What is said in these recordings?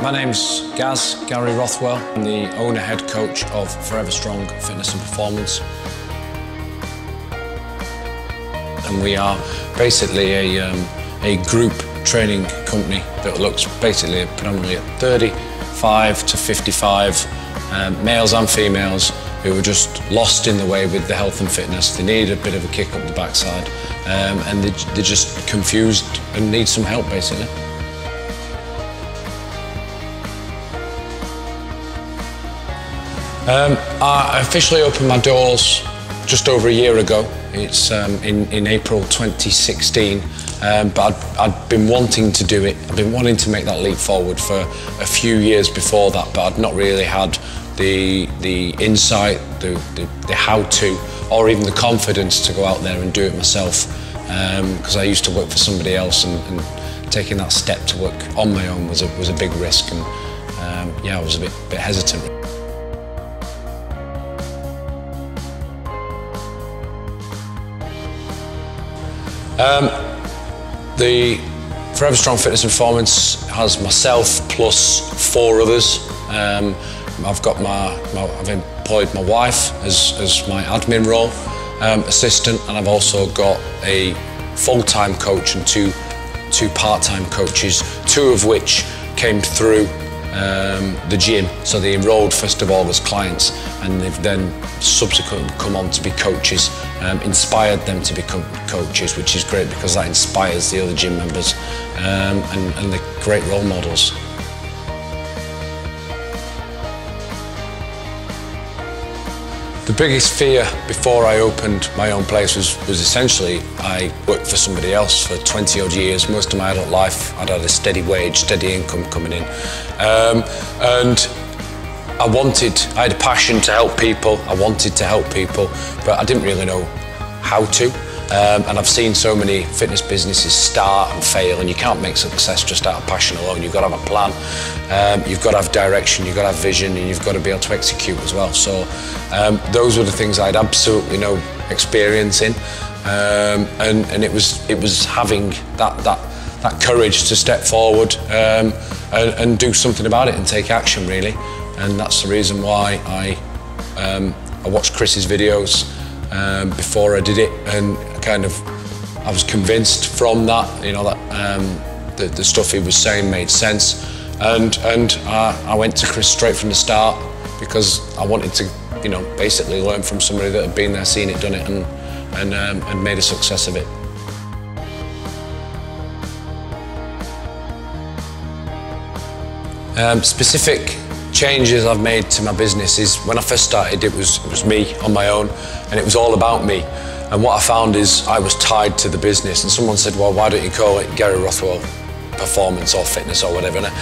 My name's Gary Rothwell. I'm the owner head coach of Forever Strong Fitness and Performance. And we are basically a group training company that looks basically predominantly at 35 to 55 males and females who were just lost in the way with the health and fitness. They need a bit of a kick up the backside and they're just confused and need some help basically. I officially opened my doors just over a year ago. It's in April 2016, but I'd been wanting to do it. I've been wanting to make that leap forward for a few years before that, but I'd not really had the insight, the how-to, or even the confidence to go out there and do it myself, because I used to work for somebody else, and taking that step to work on my own was a big risk, and yeah, I was a bit hesitant. The Forever Strong Fitness and Performance has myself plus 4 others. I've employed my wife as my admin role assistant, and I've also got a full-time coach and two part-time coaches, 2 of which came through the gym. So they enrolled first of all as clients, and they've then subsequently come on to be coaches, inspired them to become coaches, which is great because that inspires the other gym members, and they're great role models. The biggest fear before I opened my own place was essentially I worked for somebody else for 20 odd years. Most of my adult life I'd had a steady wage, steady income coming in, and I had a passion to help people. I wanted to help people, but I didn't really know how to. And I've seen so many fitness businesses start and fail, and you can't make success just out of passion alone. You've got to have a plan, you've got to have direction, you've got to have vision, and you've got to be able to execute as well. So those were the things I had absolutely no experience in, and it was having that courage to step forward and do something about it and take action, really. And that's the reason why I watched Chris's videos before I did it, and I was convinced from that, that the stuff he was saying made sense, and I went to Chris straight from the start because I wanted to, basically learn from somebody that had been there, seen it, done it, and made a success of it. Specific changes I've made to my business is when I first started, it was me on my own, and it was all about me. And what I found is I was tied to the business, and someone said, well, why don't you call it Gary Rothwell Performance or Fitness or whatever. And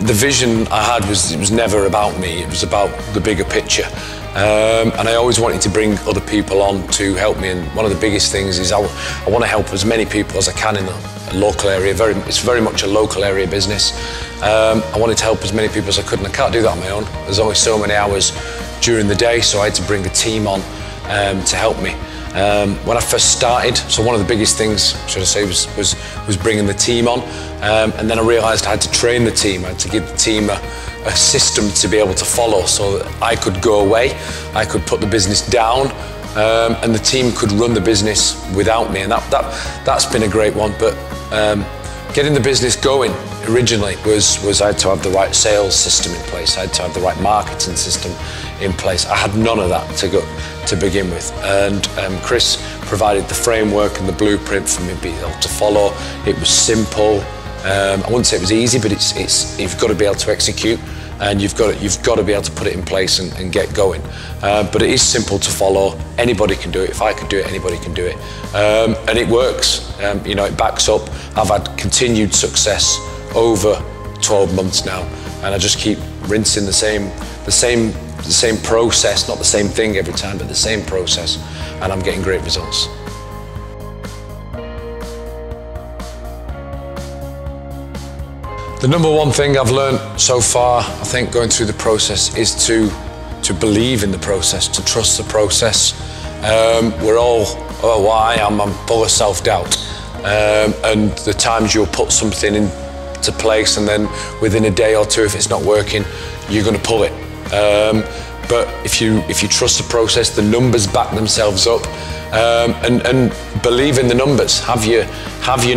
the vision I had was, it was never about me, it was about the bigger picture. And I always wanted to bring other people on to help me, and one of the biggest things is I want to help as many people as I can in the local area. It's very much a local area business. I wanted to help as many people as I could, and I can't do that on my own. There's only so many hours during the day, so I had to bring a team on to help me. When I first started, so one of the biggest things, should I say, was bringing the team on, and then I realised I had to train the team. I had to give the team a system to be able to follow, so that I could go away, I could put the business down, and the team could run the business without me, and that's been a great one. But getting the business going originally was I had to have the right sales system in place, I had to have the right marketing system in place. I had none of that to begin with, and Chris provided the framework and the blueprint for me to be able to follow. It was simple. I wouldn't say it was easy, but you've got to be able to execute, and you've got to be able to put it in place and get going. But it is simple to follow. Anybody can do it. If I could do it, anybody can do it, and it works. It backs up. I've had continued success over 12 months now, and I just keep rinsing the same process, not the same thing every time, but the same process, and I'm getting great results. The number one thing I've learned so far, I think, going through the process is to believe in the process, to trust the process. I'm full of self-doubt, and the times you'll put something to place, and then within a day or two, if it's not working, you're going to pull it. But if you trust the process, the numbers back themselves up, and believe in the numbers. Have your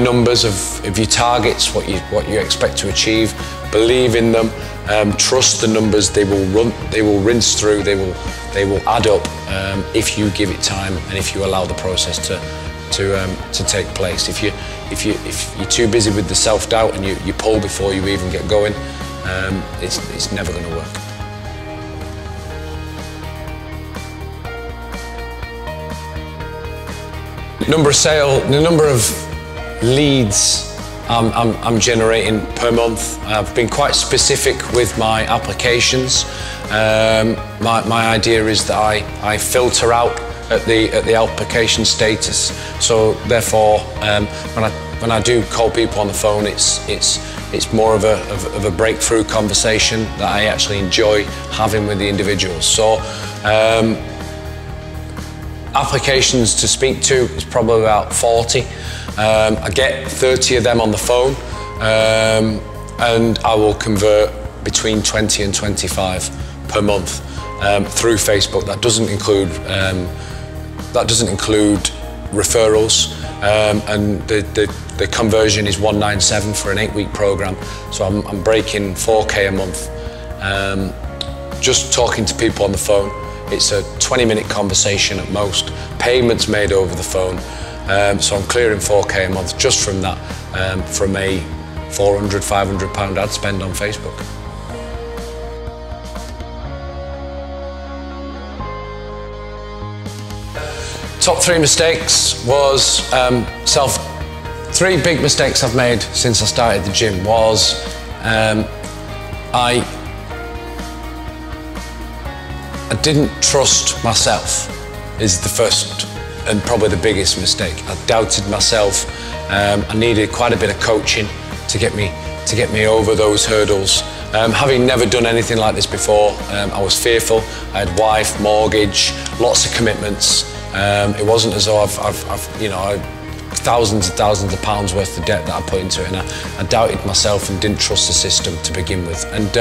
numbers of your targets, what you expect to achieve. Believe in them. Trust the numbers. They will rinse through. They will add up if you give it time and if you allow the process to take place. If you're too busy with the self-doubt and you pull before you even get going, it's never going to work. The number of leads I'm generating per month. I've been quite specific with my applications. My idea is that I filter out at the application status. So therefore, when I do call people on the phone, it's more of a breakthrough conversation that I actually enjoy having with the individuals. So applications to speak to is probably about 40. I get 30 of them on the phone, and I will convert between 20 and 25 per month through Facebook. That doesn't include referrals, and the conversion is 197 for an 8-week program. So I'm breaking 4K a month just talking to people on the phone. It's a 20-minute conversation at most. Payments made over the phone. So I'm clearing 4K a month just from that, from a £400, £500 ad spend on Facebook. Top 3 mistakes was, 3 big mistakes I've made since I started the gym was, I didn't trust myself is the first and probably the biggest mistake. I doubted myself. I needed quite a bit of coaching to get me over those hurdles. Having never done anything like this before, I was fearful. I had wife, mortgage, lots of commitments. It wasn't as though I've thousands and thousands of pounds worth of debt that I put into it, and I doubted myself and didn't trust the system to begin with. And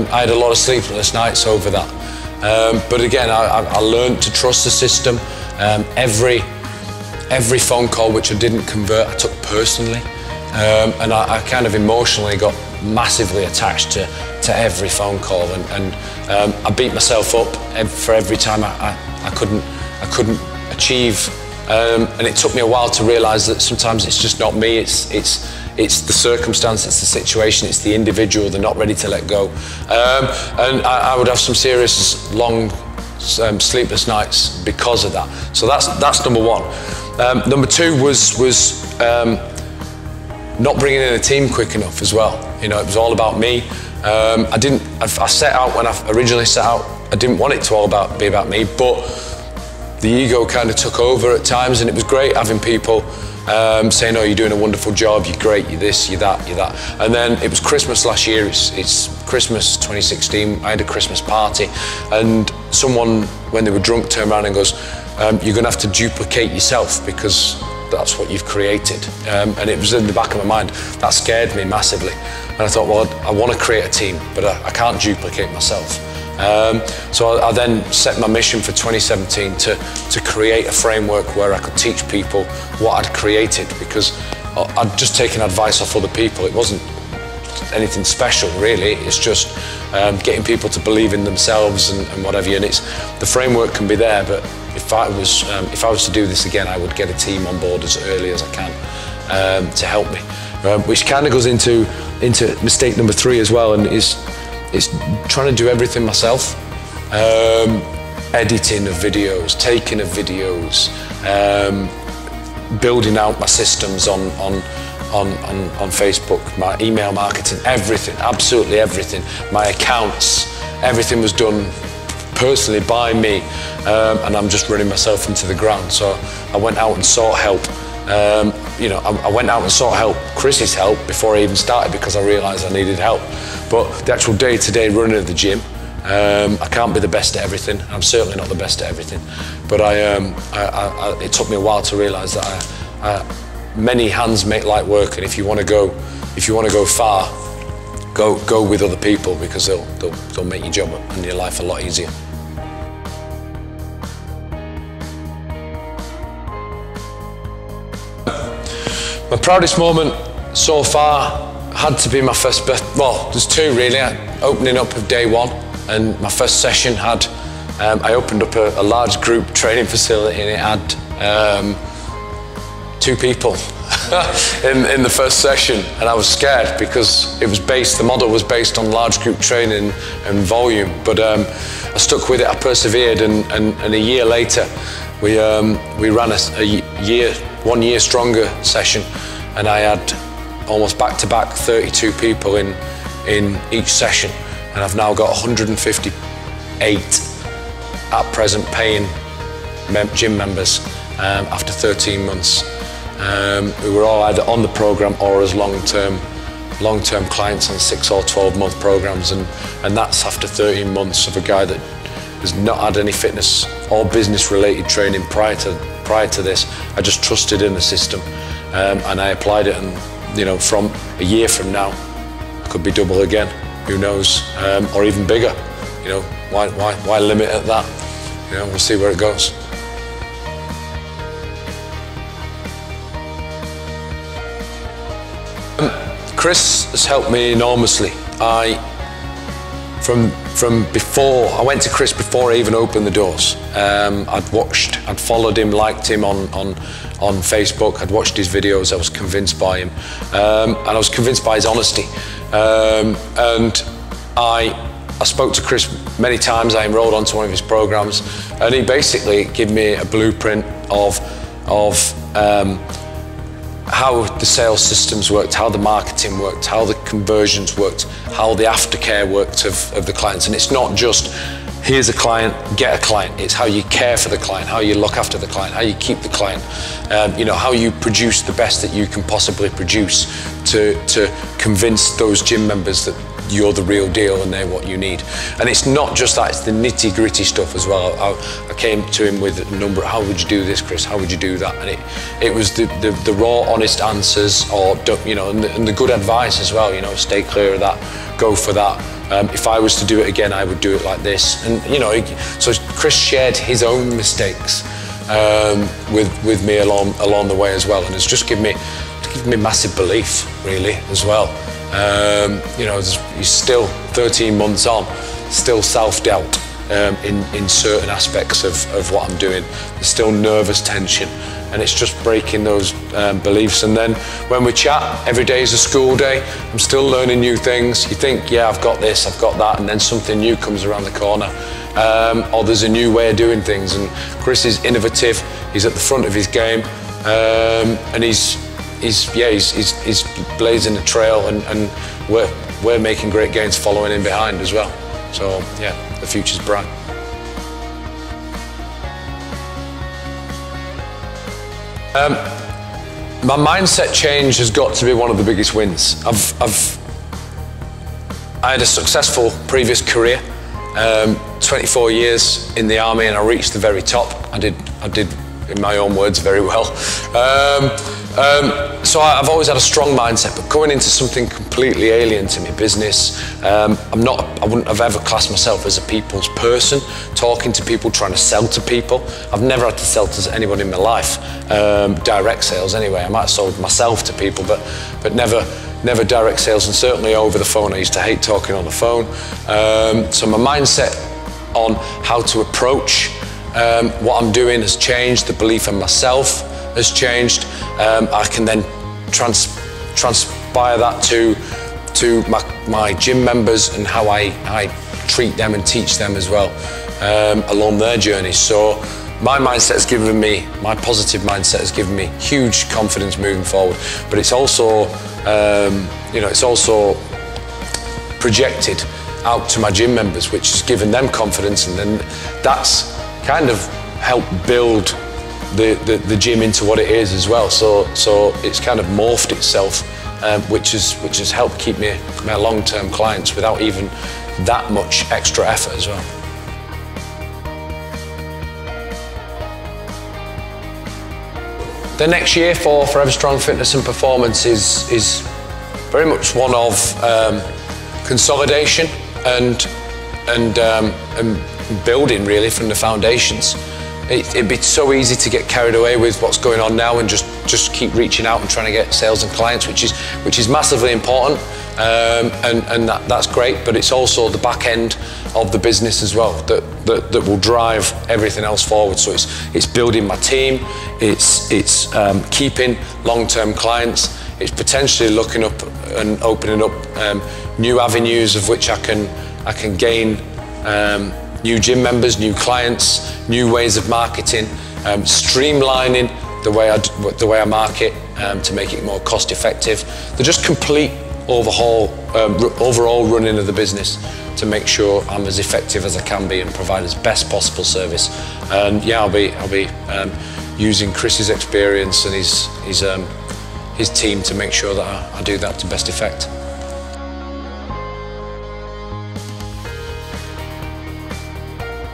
I had a lot of sleepless nights over that. But again, I learned to trust the system. Every phone call which I didn't convert, I took personally, and I kind of emotionally got massively attached to every phone call, and I beat myself up for every time I couldn't achieve, and it took me a while to realise that sometimes it's just not me. It's the circumstance, it's the situation, it's the individual. They're not ready to let go, and I would have some serious long sleepless nights because of that. So that's number 1. Number 2 was not bringing in a team quick enough as well. You know, it was all about me. I set out, when I originally set out, I didn't want it to all be about me, but the ego kind of took over at times, and it was great having people saying, oh, you're doing a wonderful job, you're great, you're this, you're that, you're that. And then it was Christmas last year, it's Christmas 2016, I had a Christmas party, and someone, when they were drunk, turned around and goes, you're going to have to duplicate yourself because that's what you've created. And it was in the back of my mind. That scared me massively. And I thought, well, I want to create a team, but I can't duplicate myself. So I then set my mission for 2017 to create a framework where I could teach people what I'd created, because I'd just taken advice off other people. It wasn't anything special, really. It's just getting people to believe in themselves and whatever. And the framework can be there, but if I was to do this again, I would get a team on board as early as I can to help me. Which kind of goes into mistake number 3 as well, and it's trying to do everything myself. Editing of videos, taking of videos, building out my systems on Facebook, my email marketing, everything, absolutely everything. My accounts, everything was done personally by me, and I'm just running myself into the ground. So I went out and sought help. I went out and sought help, Chris's help, before I even started, because I realised I needed help. But the actual day-to-day running of the gym, I can't be the best at everything. I'm certainly not the best at everything. But it took me a while to realise that many hands make light work, and if you want to go far, go with other people, because they'll make your job and your life a lot easier. My proudest moment so far had to be my first birthday. Well, there's two really. Opening up of day one, and my first session had, I opened up a large group training facility, and it had 2 people in the first session, and I was scared because the model was based on large group training and volume, but I stuck with it, I persevered, and a year later we ran a 1 year stronger session, and I had almost back-to-back 32 people in each session, and I've now got 158 at present paying gym members after 13 months. We were all either on the program or as long-term clients on 6 or 12-month programs, and that's after 13 months of a guy that has not had any fitness or business-related training prior to this. I just trusted in the system, and I applied it, and you know, from a year from now, I could be double again. Who knows? Or even bigger. You know, why limit at that? You know, we'll see where it goes. Chris has helped me enormously. From before, I went to Chris before I even opened the doors. I'd followed him, liked him on Facebook. I'd watched his videos. I was convinced by him, and I was convinced by his honesty. And I spoke to Chris many times. I enrolled onto one of his programs, and he basically gave me a blueprint of how the sales systems worked, how the marketing worked, how the conversions worked, how the aftercare worked of the clients. And it's not just, here's a client, get a client. It's how you care for the client, how you look after the client, how you keep the client, you know, how you produce the best that you can possibly produce to convince those gym members that you're the real deal and they're what you need. And it's not just that, it's the nitty-gritty stuff as well. I came to him with a number, how would you do this, Chris? How would you do that? And it was the raw, honest answers, or, you know, and the good advice as well, you know, stay clear of that, go for that. If I was to do it again, I would do it like this. And, you know, so Chris shared his own mistakes with me along the way as well. And it's just given me massive belief, really, as well. You know, he's still 13 months on, still self-doubt in certain aspects of what I'm doing. There's still nervous tension, and it's just breaking those beliefs. And then when we chat, every day is a school day. I'm still learning new things. You think, yeah, I've got this, I've got that, and then something new comes around the corner. Or there's a new way of doing things. And Chris is innovative. He's at the front of his game, and he's blazing the trail, and we're making great gains following him behind as well. So yeah, the future's bright. My mindset change has got to be one of the biggest wins. I had a successful previous career, 24 years in the army, and I reached the very top. I did, in my own words, very well. So I've always had a strong mindset, but going into something completely alien to me, business, I wouldn't have ever classed myself as a people's person, talking to people, trying to sell to people. I've never had to sell to anyone in my life, direct sales anyway. I might have sold myself to people, but never direct sales, and certainly over the phone. I used to hate talking on the phone. So my mindset on how to approach what I'm doing has changed. The belief in myself has changed. I can then transpire that to my gym members and how I treat them and teach them as well along their journey. So my mindset has given me, my positive mindset has given me huge confidence moving forward. But it's also, you know, it's also projected out to my gym members, which has given them confidence, and then that's kind of helped build the gym into what it is as well. So it's kind of morphed itself, which has helped keep me my long-term clients without even that much extra effort as well. The next year for Forever Strong Fitness and Performance is very much one of consolidation and building really from the foundations. It'd be so easy to get carried away with what's going on now and just keep reaching out and trying to get sales and clients, which is massively important, and that's great. But it's also the back end of the business as well that will drive everything else forward. So it's building my team, it's keeping long-term clients, it's potentially looking up and opening up new avenues of which I can gain new gym members, new clients, new ways of marketing, streamlining the way I market to make it more cost effective. They're just complete overall running of the business to make sure I'm as effective as I can be and provide as best possible service. And yeah, I'll be using Chris's experience and his team to make sure that I do that to best effect.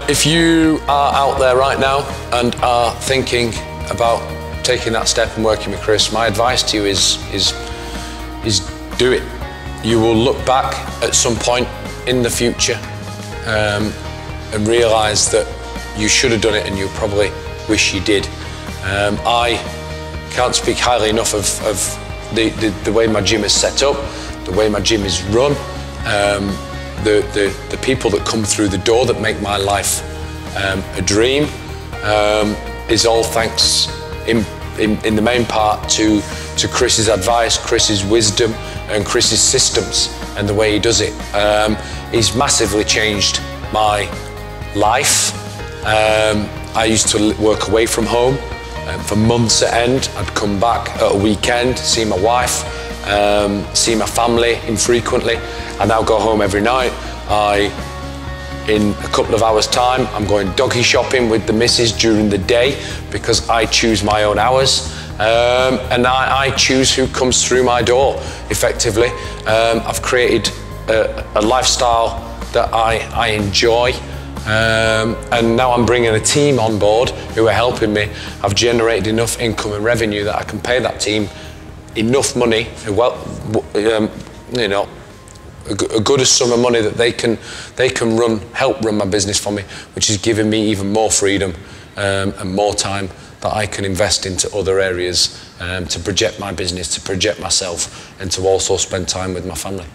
If you are out there right now and are thinking about taking that step and working with Chris, my advice to you is do it. You will look back at some point in the future and realise that you should have done it and you probably wish you did. I can't speak highly enough of the way my gym is set up, the way my gym is run, the people that come through the door that make my life a dream is all thanks in the main part to Chris's advice, Chris's wisdom and Chris's systems and the way he does it. He's massively changed my life. I used to work away from home for months at end. I'd come back at a weekend, see my wife, see my family infrequently. I now go home every night. In a couple of hours' time, I'm going doggy shopping with the missus during the day because I choose my own hours and I choose who comes through my door effectively. I've created a lifestyle that I enjoy and now I'm bringing a team on board who are helping me. I've generated enough income and revenue that I can pay that team enough money, you know, a good sum of money that they can help run my business for me, which is giving me even more freedom and more time that I can invest into other areas to project my business, to project myself, and to also spend time with my family.